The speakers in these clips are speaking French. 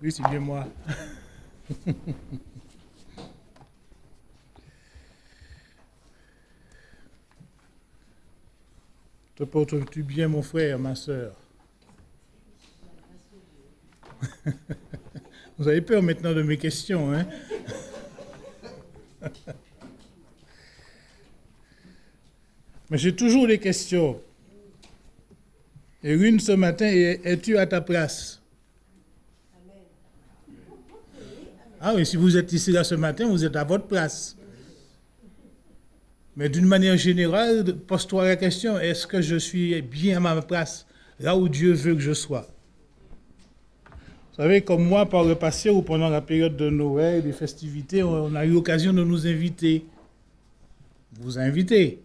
Oui, c'est bien moi. Te portes-tu bien, mon frère, ma soeur? Vous avez peur maintenant de mes questions, hein? Mais j'ai toujours des questions. Et une ce matin, es-tu à ta place? Ah oui, si vous êtes ici là ce matin, vous êtes à votre place. Mais d'une manière générale, pose-toi la question, est-ce que je suis bien à ma place, là où Dieu veut que je sois? Vous savez, comme moi, par le passé ou pendant la période de Noël, des festivités, on a eu l'occasion de nous inviter. Vous inviter.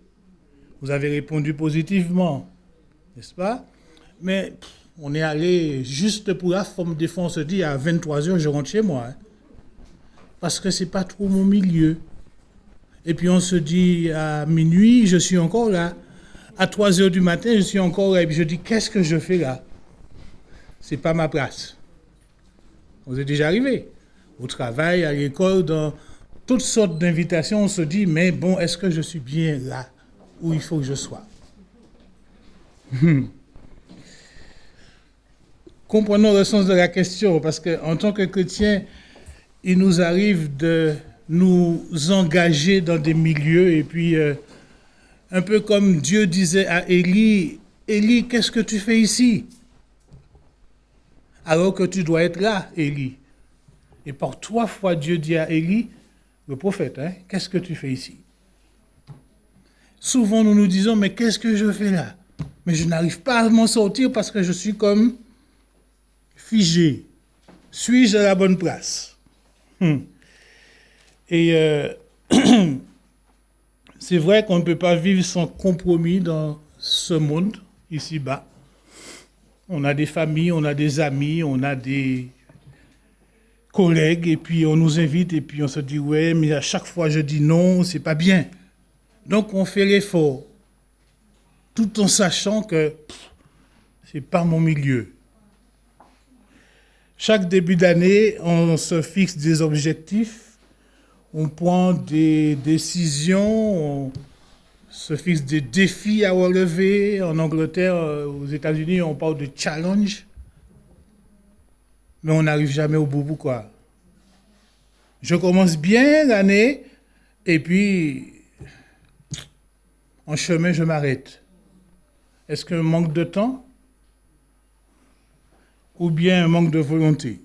Vous avez répondu positivement, n'est-ce pas? Mais on est allé juste pour la forme des fois, on se dit à 23 heures, je rentre chez moi. Hein, parce que c'est pas trop mon milieu. Et puis on se dit à minuit, je suis encore là. À 3 heures du matin, je suis encore là. Et puis je dis, qu'est-ce que je fais là? C'est pas ma place. Vous êtes déjà arrivé. Au travail, à l'école, dans toutes sortes d'invitations, on se dit, mais bon, est-ce que je suis bien là où il faut que je sois? Comprenons le sens de la question, parce qu'en tant que chrétien, il nous arrive de nous engager dans des milieux, et puis un peu comme Dieu disait à Élie, Élie, qu'est-ce que tu fais ici? Alors que tu dois être là, Élie. Et par 3 fois, Dieu dit à Élie, le prophète, hein, qu'est-ce que tu fais ici? Souvent, nous nous disons, mais qu'est-ce que je fais là? Mais je n'arrive pas à m'en sortir parce que je suis comme figé. Suis-je à la bonne place? Et c'est vrai qu'on ne peut pas vivre sans compromis dans ce monde, ici-bas. On a des familles, on a des amis, on a des collègues, et puis on nous invite, et puis on se dit, ouais, mais à chaque fois je dis non, c'est pas bien. Donc on fait l'effort, tout en sachant que c'est pas mon milieu. Chaque début d'année, on se fixe des objectifs, on prend des décisions, on se fixe des défis à relever. En Angleterre, aux États-Unis, on parle de challenge, mais on n'arrive jamais au bout. Pourquoi? Je commence bien l'année, et puis en chemin, je m'arrête. Est-ce qu'un manque de temps ou bien un manque de volonté?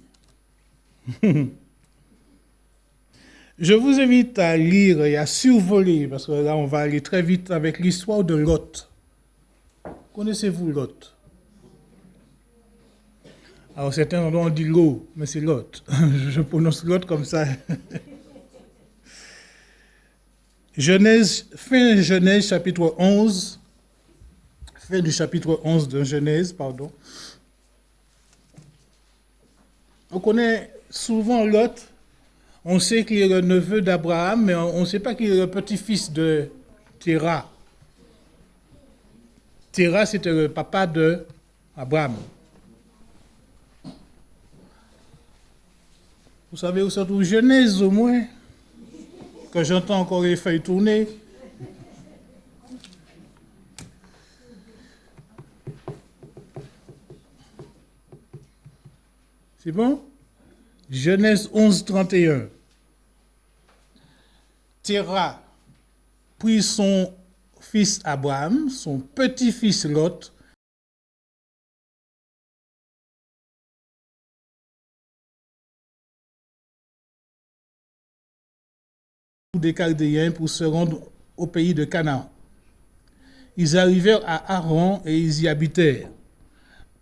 Je vous invite à lire et à survoler, parce que là, on va aller très vite avec l'histoire de Lot. Connaissez-vous Lot? Alors, certains endroits, on dit l'eau, mais c'est Lot. Je prononce Lot comme ça. Genèse, fin Genèse, chapitre 11. Fin du chapitre 11 de Genèse, pardon. On connaît souvent Lot. On sait qu'il est le neveu d'Abraham, mais on ne sait pas qu'il est le petit-fils de Terah. Terah, c'était le papa d'Abraham. Vous savez où se trouve Genèse au moins? Que j'entends encore les feuilles tourner. C'est bon? Genèse 11, 31. Terah prit son fils Abraham, son petit-fils Lot, des Chaldéens pour se rendre au pays de Canaan. Ils arrivèrent à Haran et ils y habitèrent.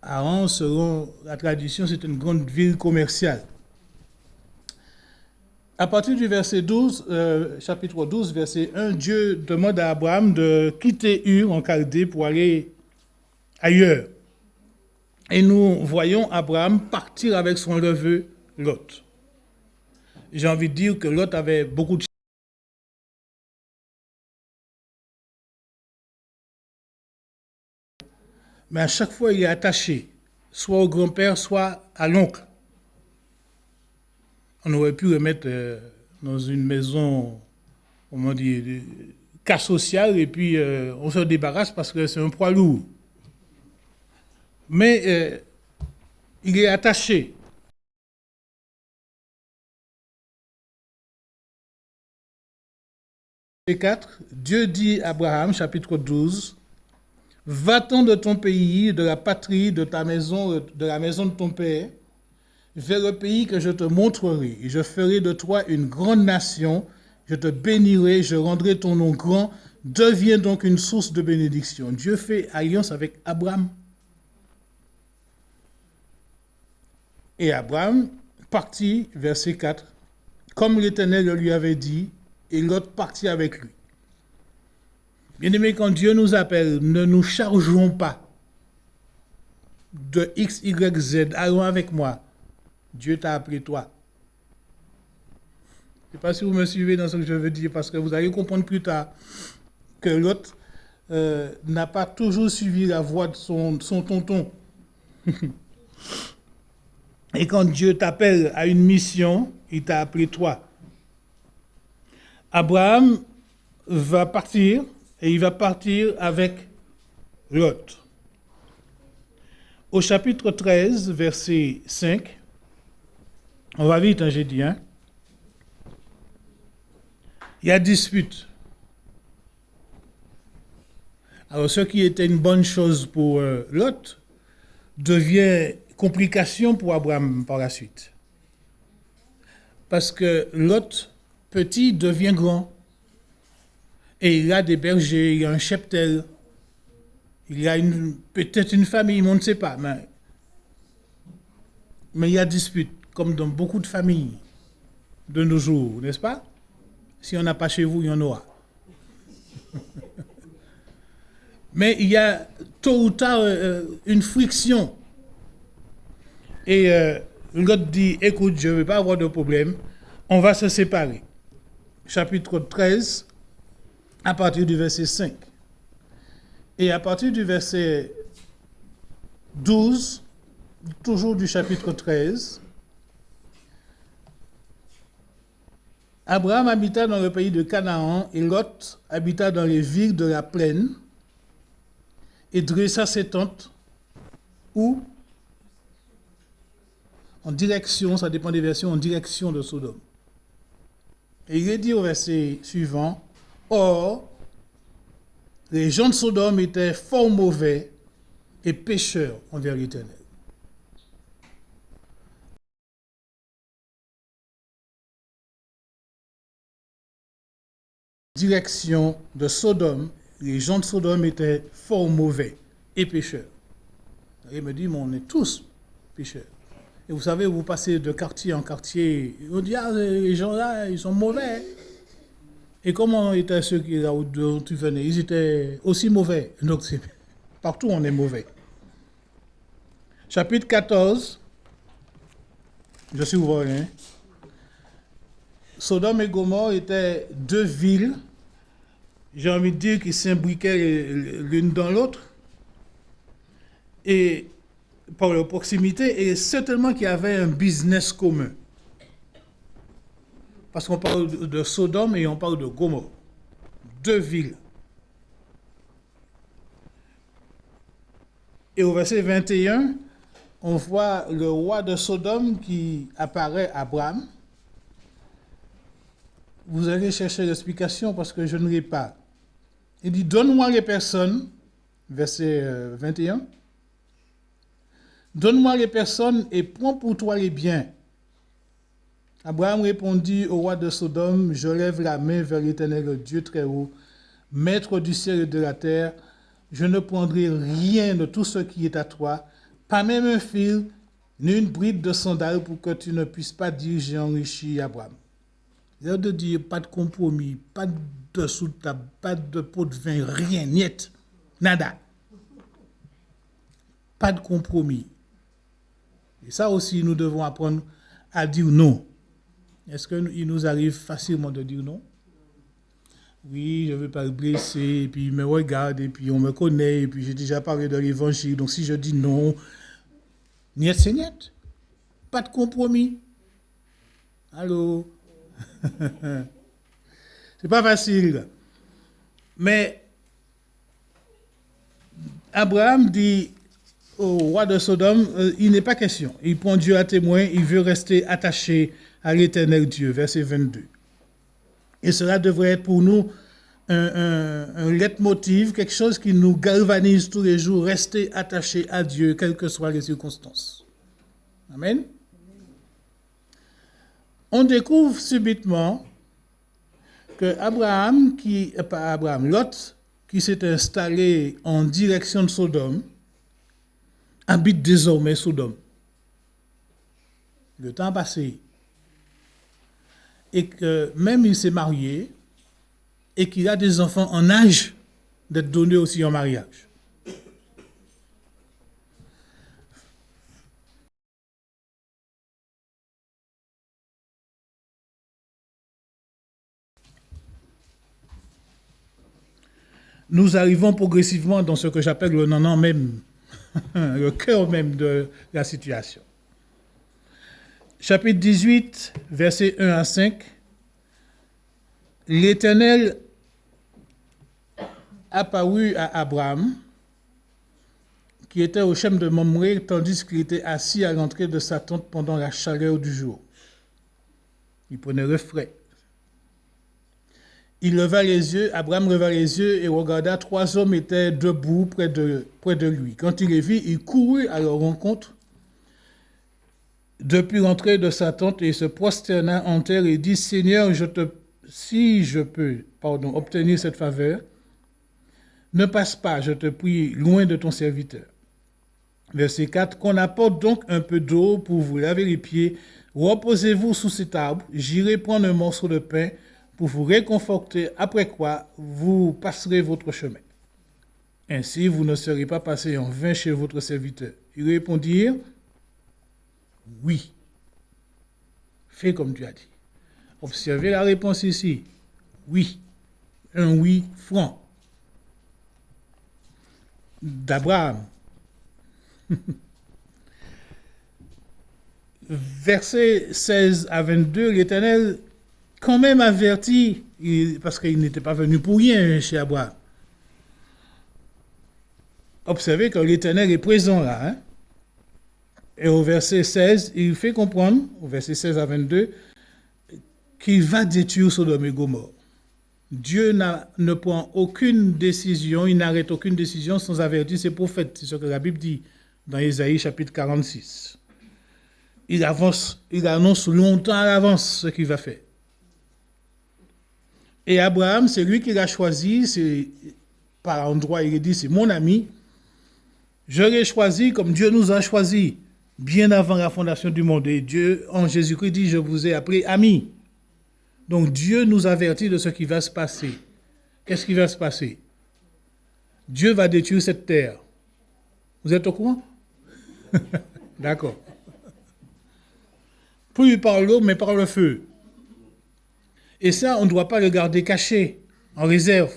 Haran, selon la tradition, c'est une grande ville commerciale. À partir du verset 12, chapitre 12, verset 1, Dieu demande à Abraham de quitter Ur en Chaldée pour aller ailleurs. Et nous voyons Abraham partir avec son neveu Lot. J'ai envie de dire que Lot avait beaucoup de... Mais à chaque fois, il est attaché, soit au grand-père, soit à l'oncle. On aurait pu remettre dans une maison, comment dire, cas social, et puis on se débarrasse parce que c'est un poids lourd. Mais il est attaché. Et 4, Dieu dit à Abraham, chapitre 12, va-t'en de ton pays, de la patrie, de ta maison, de la maison de ton père, vers le pays que je te montrerai. Je ferai de toi une grande nation, je te bénirai, je rendrai ton nom grand, deviens donc une source de bénédiction. Dieu fait alliance avec Abraham. Et Abraham partit, verset 4, comme l'Éternel le lui avait dit, et l'autre partit avec lui. Bien-aimés, quand Dieu nous appelle, ne nous chargeons pas de X, Y, Z. Allons avec moi. Dieu t'a appelé toi. Je ne sais pas si vous me suivez dans ce que je veux dire, parce que vous allez comprendre plus tard que l'autre n'a pas toujours suivi la voie de son tonton. Et quand Dieu t'appelle à une mission, il t'a appelé toi. Abraham va partir, et il va partir avec Lot. Au chapitre 13, verset 5, on va vite, hein, j'ai dit, hein? Il y a dispute. Alors, ce qui était une bonne chose pour Lot devient complication pour Abraham par la suite. Parce que Lot, petit, devient grand. Et il a des bergers, il a un cheptel, il a peut-être une famille, on ne sait pas. Mais il y a dispute, comme dans beaucoup de familles de nos jours, n'est-ce pas? Si on n'a pas chez vous, il y en aura. Mais il y a tôt ou tard une friction. Et l'autre dit, écoute, je ne vais pas avoir de problème, on va se séparer. Chapitre 13, à partir du verset 5. Et à partir du verset 12, toujours du chapitre 13, Abraham habita dans le pays de Canaan et Lot habita dans les villes de la plaine et dressa ses tentes où, en direction, ça dépend des versions, en direction de Sodome. Et il est dit au verset suivant, or, les gens de Sodome étaient fort mauvais et pécheurs envers l'Éternel. Direction de Sodome, les gens de Sodome étaient fort mauvais et pécheurs. Il me dit, mais on est tous pécheurs. Et vous savez, vous passez de quartier en quartier, on dit, ah, les gens là, ils sont mauvais. Et comment étaient ceux qui, là où tu venais? Ils étaient aussi mauvais. Donc, partout, on est mauvais. Chapitre 14, je suis ouvert, hein? Sodome et Gomorrhe étaient deux villes, j'ai envie de dire, qui s'imbriquaient l'une dans l'autre, et par leur proximité, et certainement qu'il y avait un business commun. Parce qu'on parle de Sodome et on parle de Gomorrhe. Deux villes. Et au verset 21, on voit le roi de Sodome qui apparaît à Abraham. Vous allez chercher l'explication parce que je ne l'ai pas. Il dit, donne-moi les personnes, verset 21, donne-moi les personnes et prends pour toi les biens. Abraham répondit au roi de Sodome, je lève la main vers l'Éternel, le Dieu très haut, maître du ciel et de la terre, je ne prendrai rien de tout ce qui est à toi, pas même un fil, ni une bride de sandales pour que tu ne puisses pas dire j'ai enrichi Abraham. C'est de dire pas de compromis, pas de sous-table, pas de pot de vin, rien, niet, nada. Pas de compromis. Et ça aussi, nous devons apprendre à dire non. Est-ce qu'il nous arrive facilement de dire non? Oui, je ne veux pas le blesser, et puis il me regarde, et puis on me connaît, et puis j'ai déjà parlé de l'évangile, donc si je dis non, niet c'est niet. Pas de compromis. Allô? C'est pas facile. Mais Abraham dit au roi de Sodome, il n'est pas question. Il prend Dieu à témoin, il veut rester attaché à l'éternel Dieu. Verset 22. Et cela devrait être pour nous un leitmotiv, quelque chose qui nous galvanise tous les jours, rester attaché à Dieu, quelles que soient les circonstances. Amen. On découvre subitement que Lot, qui s'est installé en direction de Sodome, habite désormais Sodome. Le temps a passé. Et que même il s'est marié et qu'il a des enfants en âge d'être donnés aussi en mariage. Nous arrivons progressivement dans ce que j'appelle le non même, le cœur même de la situation. Chapitre 18, versets 1 à 5. L'Éternel apparut à Abraham, qui était au Shem de Mamré, tandis qu'il était assis à l'entrée de sa tente pendant la chaleur du jour. Il prenait le frais. Abraham leva les yeux et regarda, 3 hommes étaient debout près de lui. Quand il les vit, il courut à leur rencontre depuis l'entrée de sa tente et se prosterna en terre et dit, Seigneur, si je peux obtenir cette faveur, ne passe pas, je te prie, loin de ton serviteur. Verset 4, qu'on apporte donc un peu d'eau pour vous laver les pieds, reposez-vous sous cet arbre, j'irai prendre un morceau de pain pour vous réconforter, après quoi vous passerez votre chemin. Ainsi, vous ne serez pas passé en vain chez votre serviteur. Ils répondirent, oui, fais comme tu as dit. Observez la réponse ici, oui, un oui franc d'Abraham. Versets 16 à 22, l'Éternel quand même averti, parce qu'il n'était pas venu pour rien chez Abraham. Observez que l'Éternel est présent là. Hein? Et au verset 16, il fait comprendre, au verset 16 à 22, qu'il va détruire Sodome et Gomorrhe. Dieu ne prend aucune décision, il n'arrête aucune décision sans avertir ses prophètes. C'est ce que la Bible dit dans Ésaïe chapitre 46. Il annonce longtemps à l'avance ce qu'il va faire. Et Abraham, c'est lui qui l'a choisi, par endroit il dit, c'est mon ami. Je l'ai choisi comme Dieu nous a choisi, bien avant la fondation du monde. Et Dieu, en Jésus-Christ, dit, je vous ai appelé amis. Donc Dieu nous avertit de ce qui va se passer. Qu'est-ce qui va se passer? Dieu va détruire cette terre. Vous êtes au courant? D'accord. Plus par l'eau, mais par le feu. Et ça, on ne doit pas le garder caché, en réserve.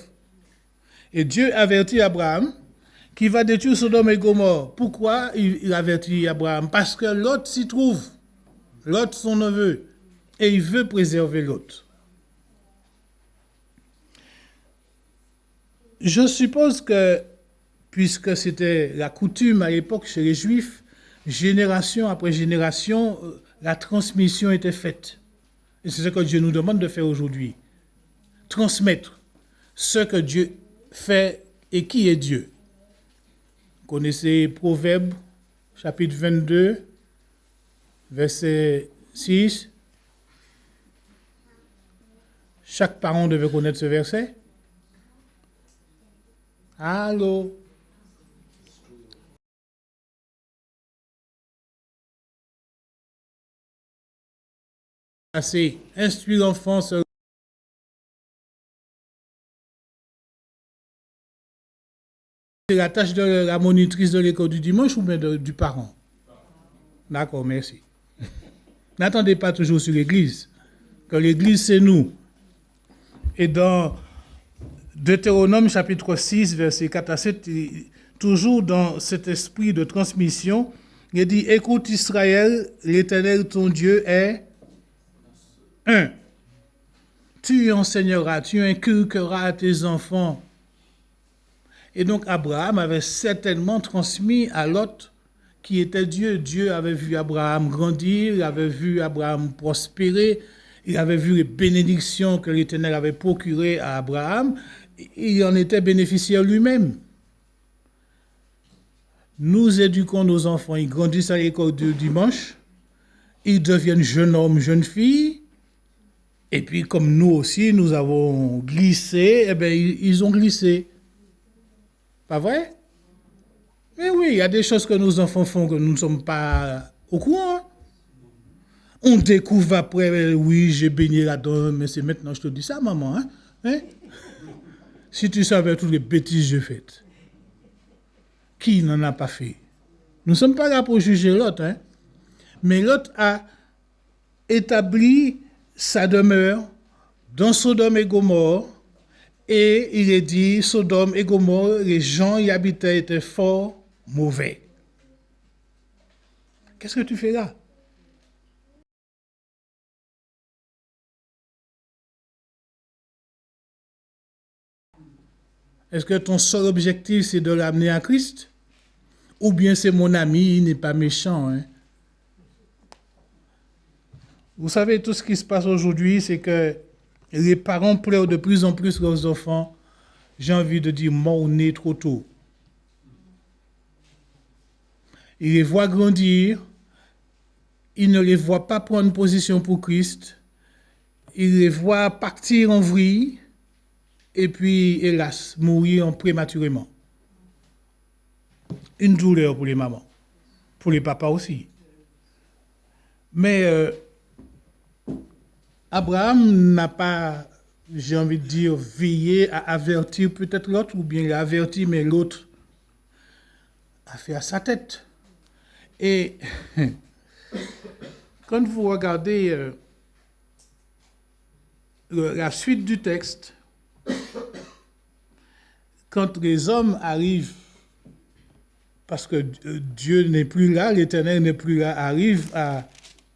Et Dieu avertit Abraham qu'il va détruire Sodome et Gomorrhe. Pourquoi il avertit Abraham? Parce que Lot s'y trouve. Lot, son neveu. Et il veut préserver Lot. Je suppose que, puisque c'était la coutume à l'époque chez les Juifs, génération après génération, la transmission était faite. Et c'est ce que Dieu nous demande de faire aujourd'hui. Transmettre ce que Dieu fait et qui est Dieu. Vous connaissez Proverbe, chapitre 22, verset 6. Chaque parent devait connaître ce verset. Allô? Assez. Instruire l'enfant sur c'est la tâche de la monitrice de l'école du dimanche ou bien du parent? D'accord, merci. N'attendez pas toujours sur l'église, que l'église c'est nous. Et dans Deutéronome chapitre 6, verset 4 à 7, toujours dans cet esprit de transmission, il dit, écoute Israël, l'Éternel ton Dieu est 1. Tu enseigneras, tu inculqueras à tes enfants. Et donc Abraham avait certainement transmis à Lot, qui était Dieu. Dieu avait vu Abraham grandir, il avait vu Abraham prospérer, il avait vu les bénédictions que l'Éternel avait procurées à Abraham, il en était bénéficiaire lui-même. Nous éduquons nos enfants, ils grandissent à l'école du dimanche, ils deviennent jeunes hommes, jeunes filles, et puis comme nous aussi, nous avons glissé, eh bien, ils ont glissé. Pas vrai? Mais oui, il y a des choses que nos enfants font que nous ne sommes pas au courant. On découvre après, oui, j'ai baigné là-dedans, mais c'est maintenant que je te dis ça, maman. Hein? Si tu savais toutes les bêtises que j'ai faites, qui n'en a pas fait? Nous ne sommes pas là pour juger l'autre, hein? Mais l'autre a établi sa demeure dans Sodome et Gomorrhe, et il est dit, Sodome et Gomorrhe, les gens y habitaient étaient fort mauvais. Qu'est-ce que tu fais là? Est-ce que ton seul objectif, c'est de l'amener à Christ? Ou bien c'est mon ami, il n'est pas méchant, hein? Vous savez, tout ce qui se passe aujourd'hui, c'est que les parents pleurent de plus en plus leurs enfants. J'ai envie de dire mort-nés trop tôt. Ils les voient grandir. Ils ne les voient pas prendre position pour Christ. Ils les voient partir en vrille. Et puis, hélas, mourir prématurément. Une douleur pour les mamans. Pour les papas aussi. Mais Abraham n'a pas, j'ai envie de dire, veillé à avertir peut-être l'autre, ou bien il a averti, mais l'autre a fait à sa tête. Et quand vous regardez la suite du texte, quand les hommes arrivent, parce que Dieu n'est plus là, l'Éternel n'est plus là, arrivent à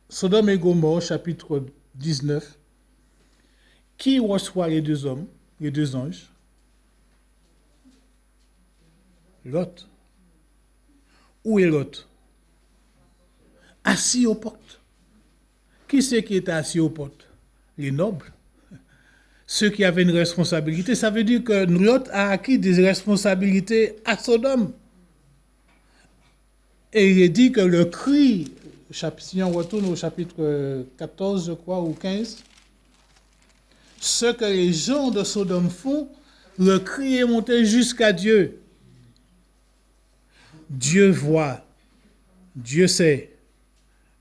Sodome et Gomorrhe, chapitre 19, qui reçoit les deux hommes, les deux anges? Lot. Où est Lot? Assis aux portes. Qui c'est qui était assis aux portes? Les nobles. Ceux qui avaient une responsabilité. Ça veut dire que Lot a acquis des responsabilités à Sodome. Et il est dit que le cri, si on retourne au chapitre 14, je crois, ou 15, ce que les gens de Sodome font, le cri est monté jusqu'à Dieu. Dieu voit, Dieu sait,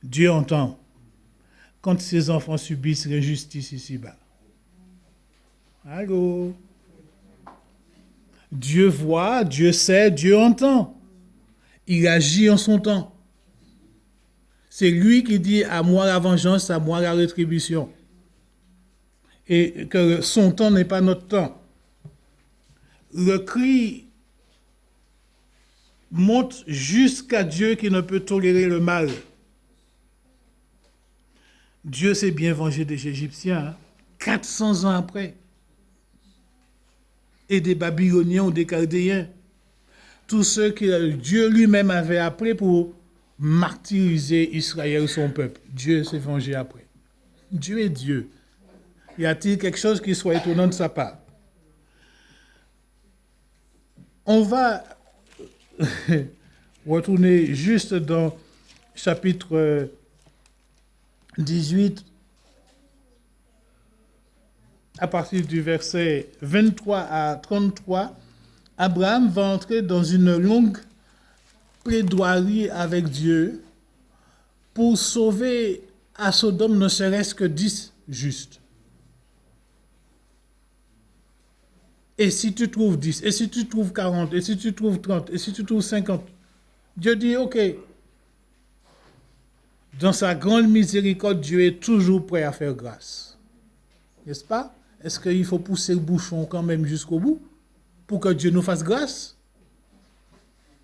Dieu entend quand ses enfants subissent l'injustice ici-bas. Allô? Dieu voit, Dieu sait, Dieu entend. Il agit en son temps. C'est lui qui dit à moi la vengeance, à moi la rétribution. Et que son temps n'est pas notre temps. Le cri monte jusqu'à Dieu qui ne peut tolérer le mal. Dieu s'est bien vengé des Égyptiens, 400 ans après. Et des Babyloniens ou des Chaldéens. Tous ceux que Dieu lui-même avait appelés pour martyriser Israël, son peuple. Dieu s'est vengé après. Dieu est Dieu. Y a-t-il quelque chose qui soit étonnant de sa part? On va retourner juste dans chapitre 18, à partir du verset 23 à 33. Abraham va entrer dans une longue plaidoirie avec Dieu pour sauver à Sodome ne serait-ce que 10 justes. Et si tu trouves 10, et si tu trouves 40, et si tu trouves 30, et si tu trouves 50, Dieu dit, ok, dans sa grande miséricorde, Dieu est toujours prêt à faire grâce. N'est-ce pas? Est-ce qu'il faut pousser le bouchon quand même jusqu'au bout pour que Dieu nous fasse grâce?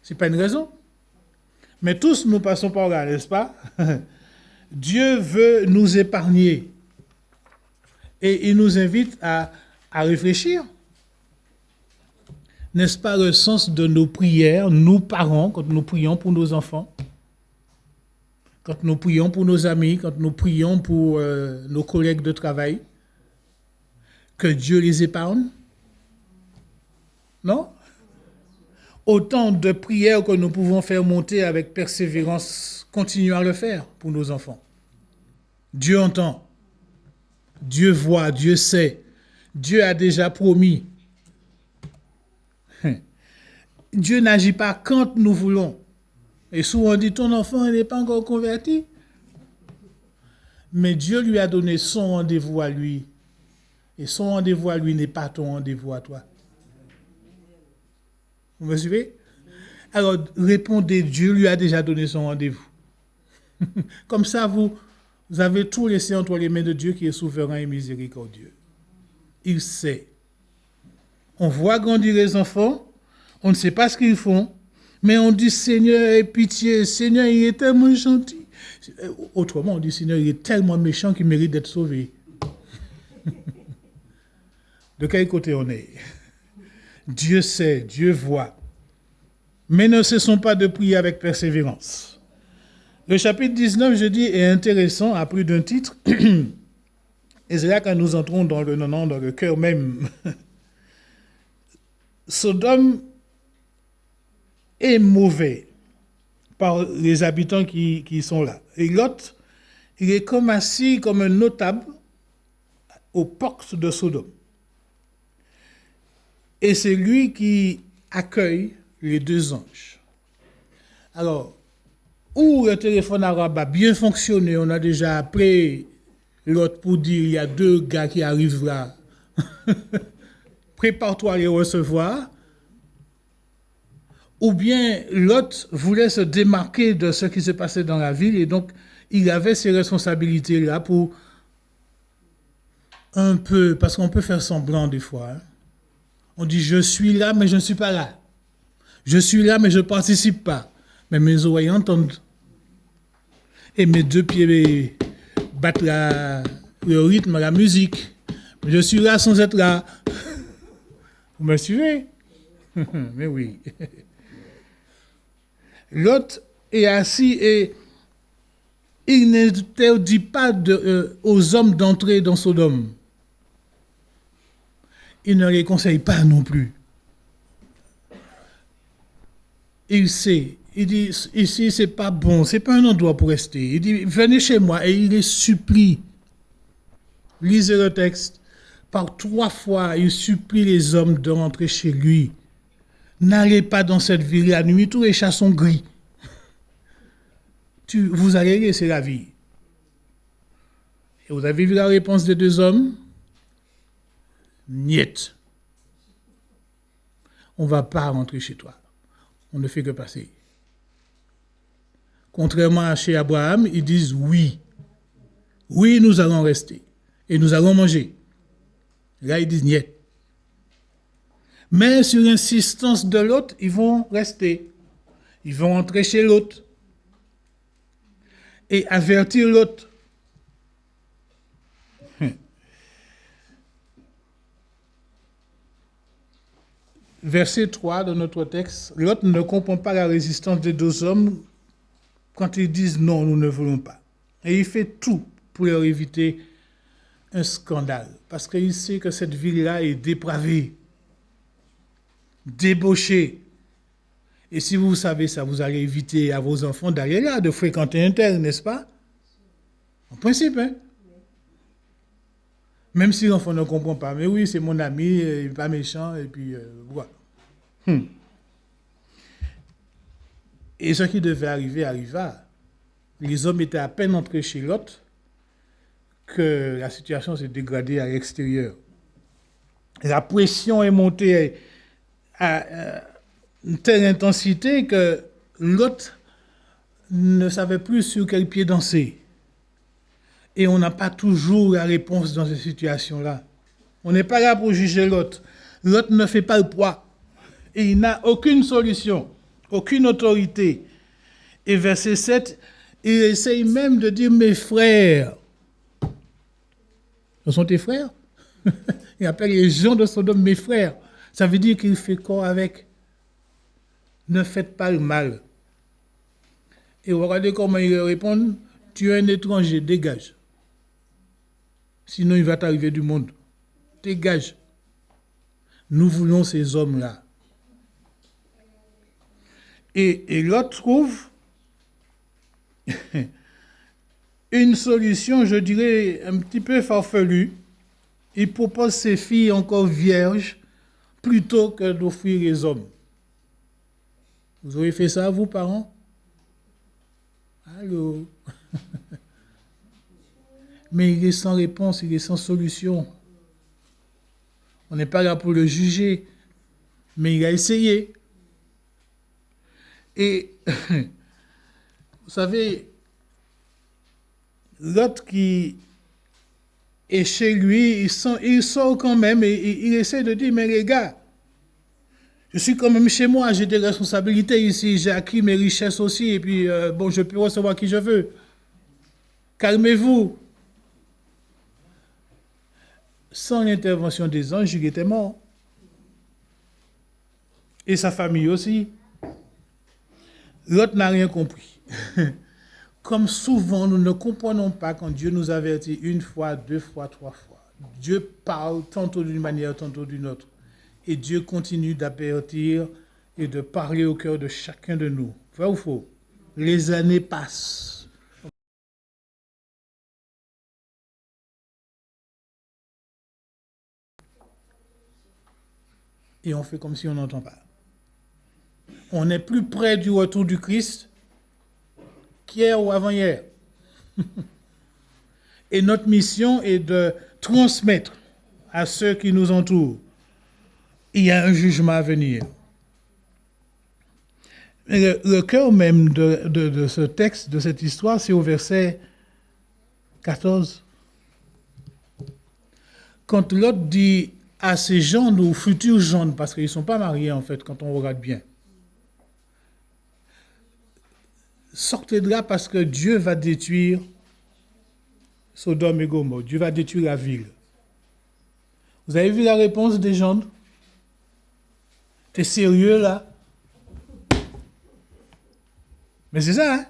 Ce n'est pas une raison. Mais tous nous passons par là, n'est-ce pas? Dieu veut nous épargner. Et il nous invite à réfléchir. N'est-ce pas le sens de nos prières, nous parents, quand nous prions pour nos enfants, quand nous prions pour nos amis, quand nous prions pour nos collègues de travail, que Dieu les épargne? Non? Autant de prières que nous pouvons faire monter avec persévérance, continuons à le faire pour nos enfants. Dieu entend, Dieu voit, Dieu sait, Dieu a déjà promis. Dieu n'agit pas quand nous voulons. Et souvent on dit, ton enfant n'est pas encore converti. Mais Dieu lui a donné son rendez-vous à lui. Et son rendez-vous à lui n'est pas ton rendez-vous à toi. Vous me suivez? Alors, répondez, Dieu lui a déjà donné son rendez-vous. Comme ça, vous avez tout laissé entre les mains de Dieu qui est souverain et miséricordieux. Il sait. On voit grandir les enfants, on ne sait pas ce qu'ils font, mais on dit, Seigneur, aie pitié, Seigneur, il est tellement gentil. Autrement, on dit, Seigneur, il est tellement méchant qu'il mérite d'être sauvé. De quel côté on est? Dieu sait, Dieu voit. Mais ne cessons pas de prier avec persévérance. Le chapitre 19, je dis, est intéressant à plus d'un titre. Et c'est là que nous entrons dans le cœur même. Sodome est mauvais par les habitants qui sont là. Et Lot, il est comme assis comme un notable aux portes de Sodome. Et c'est lui qui accueille les deux anges. Alors, où le téléphone arabe a bien fonctionné, on a déjà appelé Lot pour dire il y a deux gars qui arrivent là. Prépare-toi à les recevoir. Ou bien Lot voulait se démarquer de ce qui se passait dans la ville et donc il avait ses responsabilités là pour un peu, parce qu'on peut faire semblant des fois. Hein. On dit je suis là mais je ne suis pas là. Je suis là mais je ne participe pas. Mais mes oreilles entendent. Et mes deux pieds battent le rythme, la musique. Je suis là sans être là. Vous me suivez? Mais oui. Lot est assis et il n'interdit pas aux hommes d'entrer dans Sodome. Il ne les conseille pas non plus. Il sait. Il dit, ici, c'est pas bon, c'est pas un endroit pour rester. Il dit, venez chez moi. Et il les supplie. Lisez le texte. Par 3 fois, il supplie les hommes de rentrer chez lui. N'allez pas dans cette ville la nuit, tous les chats sont gris. Vous allez laisser la vie. Et vous avez vu la réponse des deux hommes? Niet. On ne va pas rentrer chez toi. On ne fait que passer. Contrairement à chez Abraham, ils disent oui. Oui, nous allons rester. Et nous allons manger. Là, ils disent niet. Mais sur l'insistance de l'autre, ils vont rester. Ils vont entrer chez l'autre. Et avertir l'autre. Verset 3 de notre texte, l'autre ne comprend pas la résistance des deux hommes quand ils disent non, nous ne voulons pas. Et il fait tout pour leur éviter un scandale. Parce qu'il sait que cette ville-là est dépravée, débauchée. Et si vous savez ça, vous allez éviter à vos enfants d'aller là, de fréquenter un tel, n'est-ce pas? En principe, hein? Même si l'enfant ne comprend pas. Mais oui, c'est mon ami, il n'est pas méchant, et puis voilà. Et ce qui devait arriver arriva. Les hommes étaient à peine entrés chez Lot que la situation s'est dégradée à l'extérieur. La pression est montée à une telle intensité que Lot ne savait plus sur quel pied danser. Et on n'a pas toujours la réponse dans ces situations-là. On n'est pas là pour juger Lot. Lot ne fait pas le poids. Et il n'a aucune solution, aucune autorité. Et verset 7, il essaye même de dire mes frères. Ce sont tes frères? Il appelle les gens de Sodome mes frères. Ça veut dire qu'il fait corps avec. Ne faites pas le mal. Et regardez comment il répond. Tu es un étranger, dégage. Sinon, il va t'arriver du monde. Dégage. Nous voulons ces hommes-là. Et l'autre trouve une solution, je dirais, un petit peu farfelue. Il propose ses filles encore vierges plutôt que d'offrir les hommes. Vous auriez fait ça, vous, parents? Allô? Mais il est sans réponse, il est sans solution. On n'est pas là pour le juger, mais il a essayé. Et, vous savez, l'autre qui est chez lui, il sort quand même et il essaie de dire, mais les gars, je suis quand même chez moi, j'ai des responsabilités ici, j'ai acquis mes richesses aussi, et puis, bon, je peux recevoir qui je veux. Calmez-vous. Sans l'intervention des anges, il était mort. Et sa famille aussi. L'autre n'a rien compris. Comme souvent, nous ne comprenons pas quand Dieu nous avertit une fois, deux fois, trois fois. Dieu parle tantôt d'une manière, tantôt d'une autre. Et Dieu continue d'avertir et de parler au cœur de chacun de nous. Vrai ou faux? Les années passent. Et on fait comme si on n'entend pas. On est plus près du retour du Christ qu'hier ou avant-hier. Et notre mission est de transmettre à ceux qui nous entourent. Il y a un jugement à venir. Le cœur même de ce texte, de cette histoire, c'est au verset 14. Quand l'autre dit à ses gendres ou futurs gendres, parce qu'ils ne sont pas mariés en fait, quand on regarde bien, sortez de là parce que Dieu va détruire Sodome et Gomorrhe. Dieu va détruire la ville. Vous avez vu la réponse des gendres? T'es sérieux là? Mais c'est ça, hein?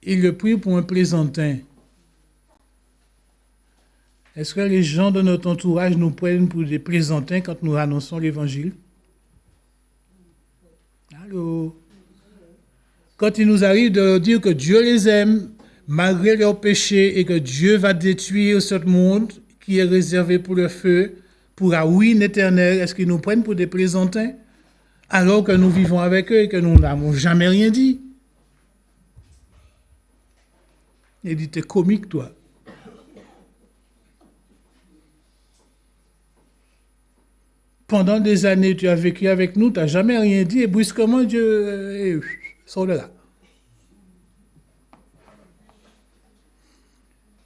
Il le prit pour un plaisantin. Est-ce que les gens de notre entourage nous prennent pour des plaisantins quand nous annonçons l'évangile? Allô? Quand il nous arrive de dire que Dieu les aime, malgré leurs péchés, et que Dieu va détruire ce monde qui est réservé pour le feu, pour la ruine éternelle, est-ce qu'ils nous prennent pour des plaisantins? Alors que nous vivons avec eux et que nous n'avons jamais rien dit. Il dit, t'es comique, toi. Pendant des années, tu as vécu avec nous, tu n'as jamais rien dit, et brusquement, Dieu sort de là.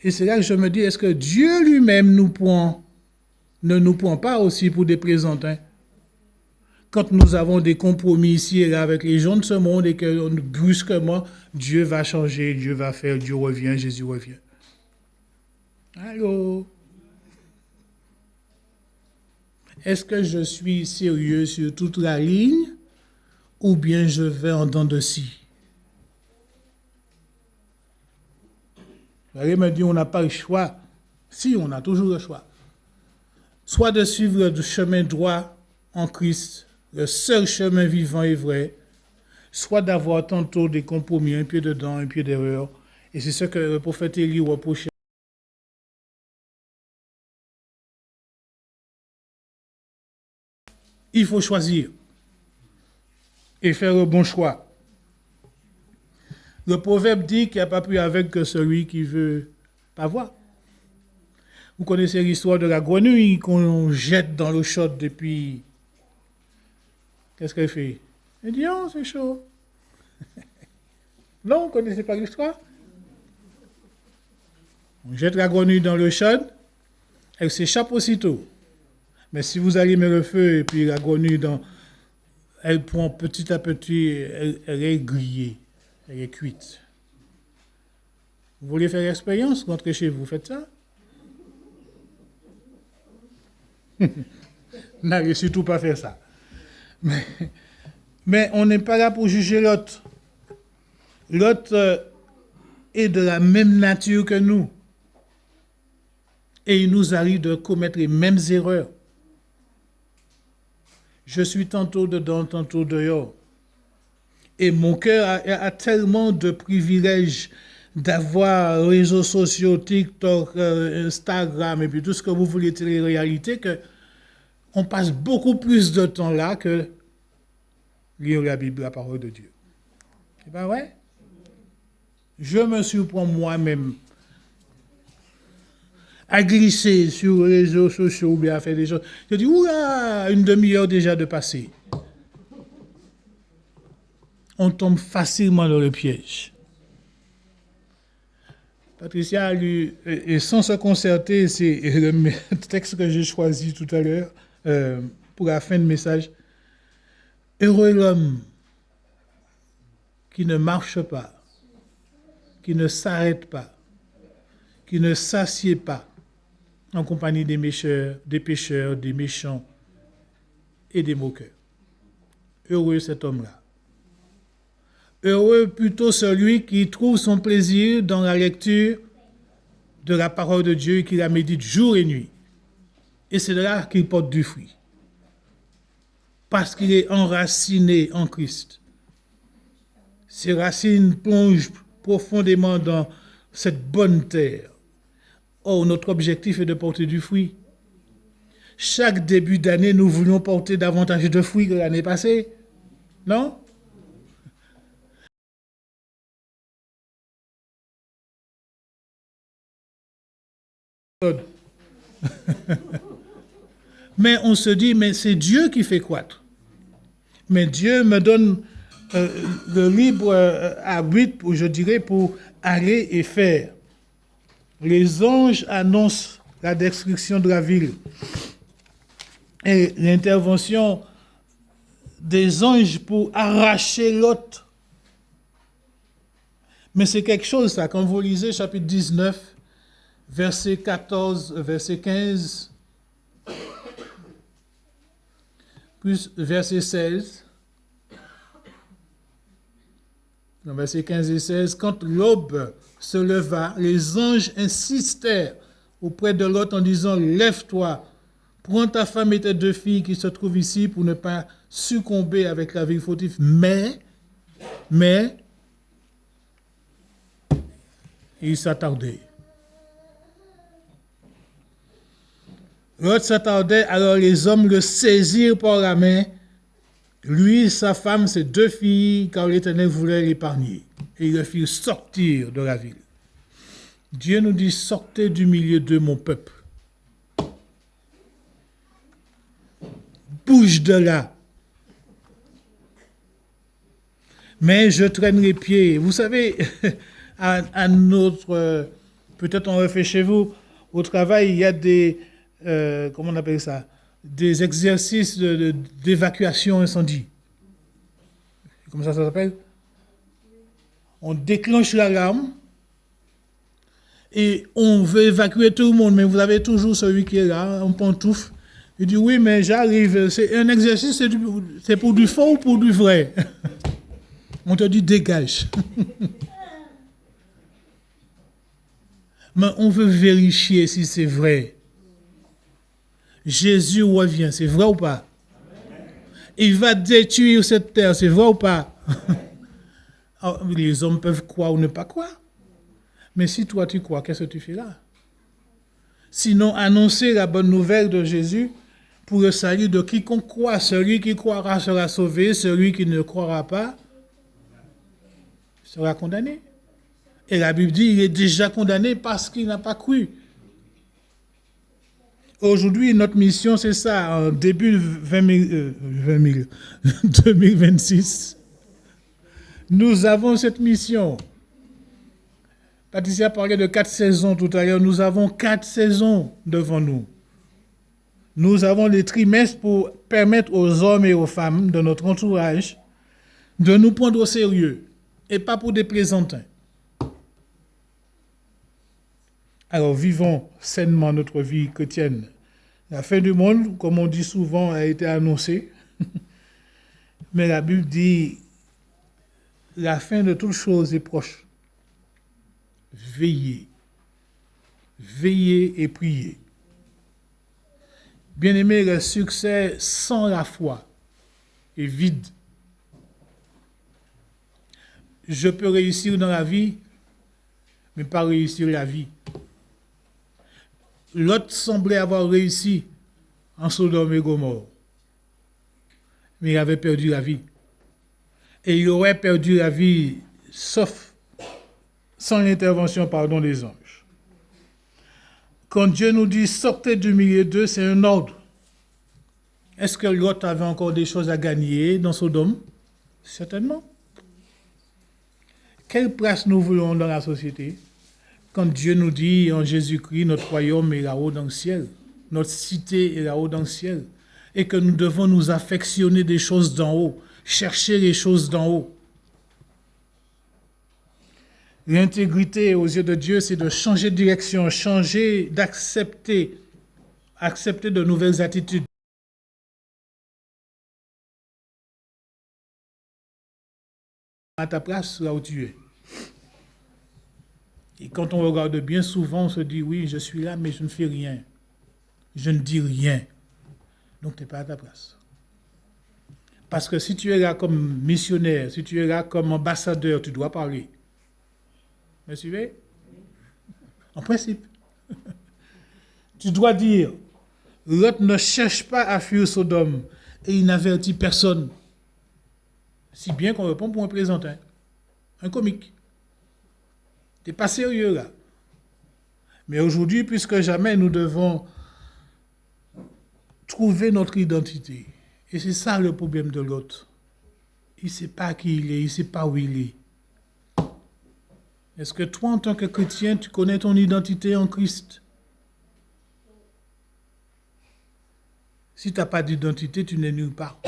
Et c'est là que je me dis, est-ce que Dieu lui-même ne nous prend pas aussi pour des plaisantins? Quand nous avons des compromis ici et là avec les gens de ce monde et que brusquement, Dieu va changer, Dieu va faire, Dieu revient, Jésus revient. Allô? Est-ce que je suis sérieux sur toute la ligne ou bien je vais en dents de scie? Vous allez me dire, on n'a pas le choix. Si, on a toujours le choix. Soit de suivre le chemin droit en Christ, le seul chemin vivant et vrai, soit d'avoir tantôt des compromis, un pied dedans, un pied dehors. Et c'est ce que le prophète Élie reprochait. Il faut choisir et faire le bon choix. Le proverbe dit qu'il n'y a pas plus aveugle que celui qui veut pas voir. Vous connaissez l'histoire de la grenouille qu'on jette dans l'eau chaude depuis... Qu'est-ce qu'elle fait? Elle dit, oh, c'est chaud. Non, vous ne connaissez pas l'histoire? On jette la grenouille dans l'eau chaude, elle s'échappe aussitôt. Mais si vous allumez le feu et puis la grenouille, elle prend petit à petit, elle est grillée, elle est cuite. Vous voulez faire l'expérience? Rentrez chez vous, faites ça. N'allez surtout pas faire ça. Mais on n'est pas là pour juger l'autre. L'autre est de la même nature que nous. Et il nous arrive de commettre les mêmes erreurs. Je suis tantôt dedans, tantôt dehors. Et mon cœur a tellement de privilèges d'avoir réseaux sociaux, TikTok, Instagram, et puis tout ce que vous voulez, télé-réalité, qu'on passe beaucoup plus de temps là que lire la Bible, la parole de Dieu. C'est pas vrai? Je me surprends moi-même à glisser sur les réseaux sociaux ou bien à faire des choses. Je dis, oula, une demi-heure déjà de passer. On tombe facilement dans le piège. Patricia a lu, et sans se concerter, c'est le texte que j'ai choisi tout à l'heure pour la fin de message. Heureux l'homme qui ne marche pas, qui ne s'arrête pas, qui ne s'assied pas en compagnie des pécheurs, des méchants et des moqueurs. Heureux cet homme-là. Heureux plutôt celui qui trouve son plaisir dans la lecture de la parole de Dieu et qui la médite jour et nuit. Et c'est là qu'il porte du fruit. Parce qu'il est enraciné en Christ. Ses racines plongent profondément dans cette bonne terre. Or, notre objectif est de porter du fruit. Chaque début d'année, nous voulons porter davantage de fruits que l'année passée. Non? Mais on se dit, mais c'est Dieu qui fait croître. Mais Dieu me donne le libre arbitre, je dirais, pour aller et faire. Les anges annoncent la destruction de la ville. Et l'intervention des anges pour arracher Lot. Mais c'est quelque chose, ça. Quand vous lisez chapitre 19, verset 14, verset 15, plus verset 16, verset 15 et 16, quand l'aube se leva, les anges insistèrent auprès de Lot en disant « Lève-toi, prends ta femme et tes deux filles qui se trouvent ici pour ne pas succomber avec la ville fautive. » Mais, il s'attardait. Lot s'attardait, alors les hommes le saisirent par la main, lui, sa femme, ses deux filles, car l'Éternel voulait l'épargner. Et ils le firent sortir de la ville. Dieu nous dit, sortez du milieu de mon peuple. Bouge de là. Mais je traîne les pieds. Vous savez, à notre... peut-être on le fait chez vous, au travail, il y a des... comment on appelle ça? Des exercices d'évacuation incendie. Comment ça s'appelle? On déclenche l'alarme et on veut évacuer tout le monde, mais vous avez toujours celui qui est là, en pantoufle. Il dit, oui, mais j'arrive. C'est un exercice, c'est pour du faux ou pour du vrai? On te dit, dégage. Mais on veut vérifier si c'est vrai. Jésus revient, c'est vrai ou pas? Il va détruire cette terre, c'est vrai ou pas? Les hommes peuvent croire ou ne pas croire. Mais si toi tu crois, qu'est-ce que tu fais là? Sinon, annoncer la bonne nouvelle de Jésus pour le salut de quiconque croit. Celui qui croira sera sauvé, celui qui ne croira pas sera condamné. Et la Bible dit, il est déjà condamné parce qu'il n'a pas cru. Aujourd'hui, notre mission, c'est ça, en début 2026. Nous avons cette mission. Patricia parlait de 4 saisons tout à l'heure. Nous avons 4 saisons devant nous. Nous avons les trimestres pour permettre aux hommes et aux femmes de notre entourage de nous prendre au sérieux et pas pour des plaisantins. Alors, vivons sainement notre vie chrétienne La fin du monde, comme on dit souvent, a été annoncée. Mais la Bible dit, la fin de toutes choses est proche. Veillez. Veillez et priez. Bien-aimé, le succès sans la foi est vide. Je peux réussir dans la vie, mais pas réussir la vie. Lot semblait avoir réussi en Sodome et Gomorrhe, mais il avait perdu la vie. Et il aurait perdu la vie sauf sans l'intervention, des anges. Quand Dieu nous dit sortez du milieu d'eux, c'est un ordre. Est-ce que Lot avait encore des choses à gagner dans Sodome? Certainement. Quelle place nous voulons dans la société? Quand Dieu nous dit en Jésus-Christ, notre royaume est là-haut dans le ciel, notre cité est là-haut dans le ciel, et que nous devons nous affectionner des choses d'en haut, chercher les choses d'en haut. L'intégrité aux yeux de Dieu, c'est de changer de direction, d'accepter de nouvelles attitudes. À ta place, là où tu es. Et quand on regarde bien, souvent on se dit, oui, je suis là, mais je ne fais rien. Je ne dis rien. Donc tu n'es pas à ta place. Parce que si tu es là comme missionnaire, si tu es là comme ambassadeur, tu dois parler. Me suivez? En principe. Tu dois dire, Lot ne cherche pas à fuir Sodome et il n'avertit personne. Si bien qu'on répond pour un plaisantin, un comique. Tu n'es pas sérieux là. Mais aujourd'hui, plus que jamais, nous devons trouver notre identité. Et c'est ça le problème de l'autre. Il ne sait pas qui il est, il ne sait pas où il est. Est-ce que toi, en tant que chrétien, tu connais ton identité en Christ? Si tu n'as pas d'identité, tu n'es nulle part.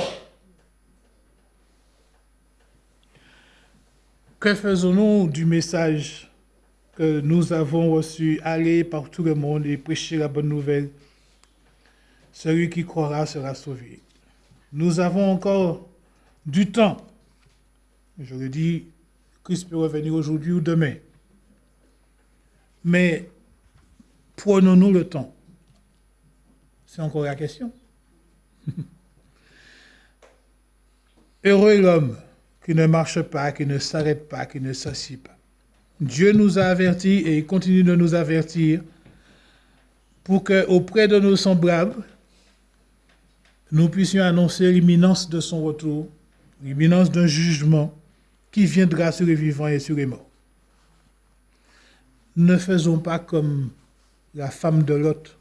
Que faisons-nous du message que nous avons reçu? Aller par tout le monde et prêcher la bonne nouvelle. Celui qui croira sera sauvé. Nous avons encore du temps. Je le dis, Christ peut revenir aujourd'hui ou demain. Mais prenons-nous le temps? C'est encore la question. Heureux est l'homme qui ne marche pas, qui ne s'arrête pas, qui ne s'assied pas. Dieu nous a avertis et il continue de nous avertir pour qu'auprès de nos semblables, nous puissions annoncer l'imminence de son retour, l'imminence d'un jugement qui viendra sur les vivants et sur les morts. Ne faisons pas comme la femme de Lot.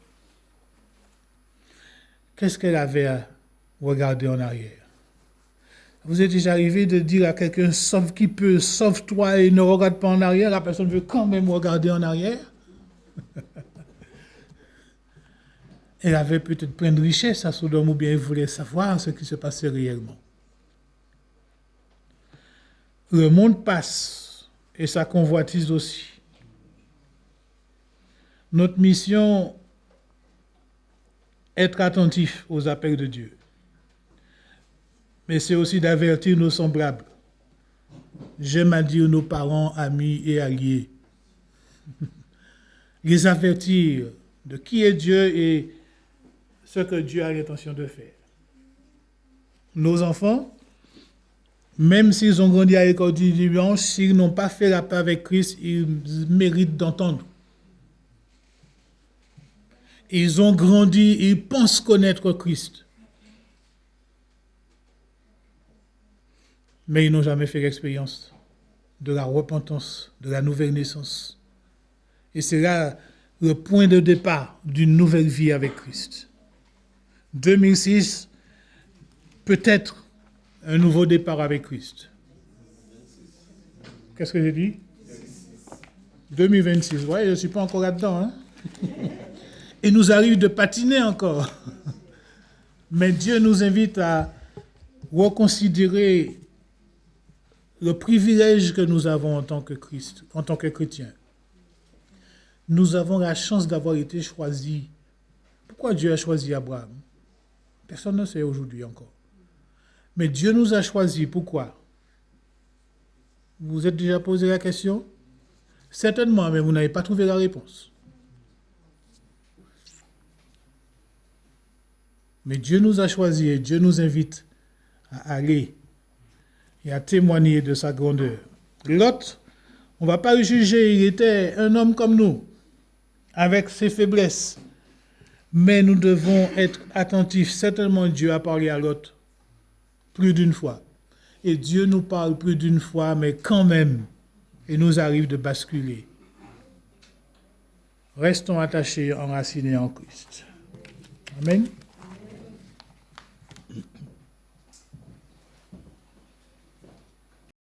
Qu'est-ce qu'elle avait à regarder en arrière? Vous êtes déjà arrivé de dire à quelqu'un, sauve qui peut, sauve-toi et ne regarde pas en arrière, la personne veut quand même regarder en arrière. Elle avait peut-être plein de richesses à Sodome ou bien elle voulait savoir ce qui se passait réellement. Le monde passe et sa convoitise aussi. Notre mission, être attentif aux appels de Dieu. Mais c'est aussi d'avertir nos semblables. J'aime à dire nos parents, amis et alliés. Les avertir de qui est Dieu et ce que Dieu a l'intention de faire. Nos enfants, même s'ils ont grandi à l'école du dimanche, s'ils n'ont pas fait la paix avec Christ, ils méritent d'entendre. Ils ont grandi, ils pensent connaître Christ. Mais ils n'ont jamais fait l'expérience de la repentance, de la nouvelle naissance. Et c'est là le point de départ d'une nouvelle vie avec Christ. 2006, peut-être un nouveau départ avec Christ. Qu'est-ce que j'ai dit? 2026. Ouais, je ne suis pas encore là-dedans. Il nous arrive de patiner encore. Mais Dieu nous invite à reconsidérer le privilège que nous avons en tant que Christ, en tant que chrétiens. Nous avons la chance d'avoir été choisis Pourquoi Dieu a choisi Abraham? Personne ne sait aujourd'hui encore. Mais Dieu nous a choisis. Pourquoi? Vous vous êtes déjà posé la question? Certainement, mais vous n'avez pas trouvé la réponse. Mais Dieu nous a choisis et Dieu nous invite à aller et à témoigner de sa grandeur. Lot, on ne va pas le juger, il était un homme comme nous, avec ses faiblesses. Mais nous devons être attentifs. Certainement, Dieu a parlé à Lot plus d'une fois. Et Dieu nous parle plus d'une fois, mais quand même, il nous arrive de basculer. Restons attachés, enracinés en Christ. Amen.